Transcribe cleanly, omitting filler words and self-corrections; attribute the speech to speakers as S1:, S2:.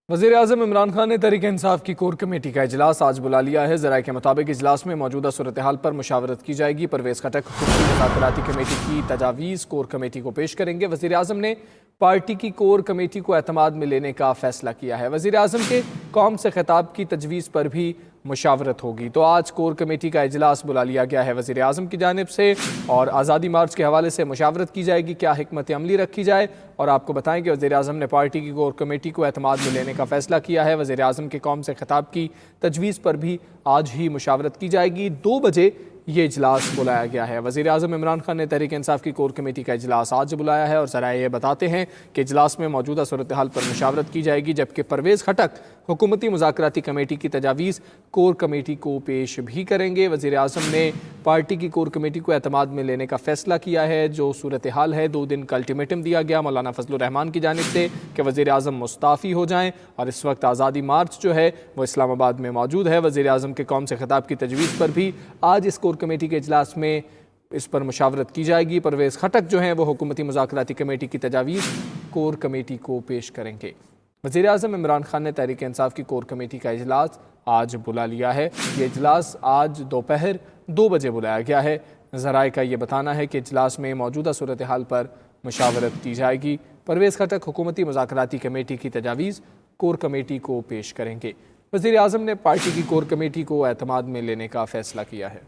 S1: वज़ीर-ए-आज़म इमरान खान ने तहरीक इंसाफ की कोर कमेटी का इजलास आज बुला लिया है। ज़राए के मुताबिक इजलास में मौजूदा सूरत हाल पर मुशावरत की जाएगी। परवेज़ खटक हुकूमती मुज़ाकराती कमेटी की तजावीज़ कोर कमेटी को पेश करेंगे। वज़ीर-ए-आज़म ने पार्टी की कोर कमेटी को एतमाद में लेने का फैसला किया है। वज़ीर-ए-आज़म के कौम से खिताब की तजवीज़ पर भी मुशावरत होगी। तो आज कोर कमेटी का इजलास बुला लिया गया है वज़ीर-ए-आज़म की जानिब से और आज़ादी मार्च के हवाले से मुशावरत की जाएगी, क्या हिकमत अमली रखी जाए। और आपको बताएं कि वज़ीर-ए-आज़म ने पार्टी की कोर कमेटी को एतमाद में लेने का फैसला किया है। वज़ीर-ए-आज़म के कौम से खिताब की तजवीज़ पर भी आज ही मुशावरत की जाएगी। 2 बजे ये इजलास बुलाया गया है। वज़ीर-ए-आज़म इमरान खान ने तहरीक इंसाफ की कोर कमेटी का इजलास आज बुलाया है और ज़राए ये बताते हैं कि इजलास में मौजूदा सूरत हाल पर मुशावरत की जाएगी, जबकि परवेज़ खटक हुकूमती मुज़ाकराती कमेटी की तजावीज़ कोर कमेटी को पेश भी करेंगे। वज़ीर-ए-आज़म ने पार्टी की कोर कमेटी को एतमाद में लेने का फैसला किया है। जो सूरत हाल है, 2 दिन का अल्टीमेटम दिया गया मौलाना फजलुर रहमान की जानिब से कि वज़ीर-ए-आज़म मुस्ताफ़ी हो जाएं और इस वक्त आज़ादी मार्च जो है वो इस्लामाबाद में मौजूद है। वज़ीर-ए-आज़म के कौम से खिताब की तजवीज़ पर भी आज इस कोर कमेटी के इजलास में इस पर मुशावरत की जाएगी। परवेज़ खटक जो हैं वो हुकूमती मुज़ाकराती कमेटी की तजावीज़ कोर कमेटी को पेश करेंगे। वज़ीर-ए-आज़म इमरान खान ने तहरीक इंसाफ की कोर कमेटी का इजलास आज बुला लिया है। ये इजलास आज दोपहर 2 बजे बुलाया गया है। ज़राए का ये बताना है कि इजलास में मौजूदा सूरत हाल पर मुशावरत की जाएगी। परवेज़ खटक हुकूमती मुज़ाकराती कमेटी की तजावीज़ कोर कमेटी को पेश करेंगे। वज़ीर-ए-आज़म ने पार्टी की कोर कमेटी को एतमाद में लेने का फ़ैसला किया है।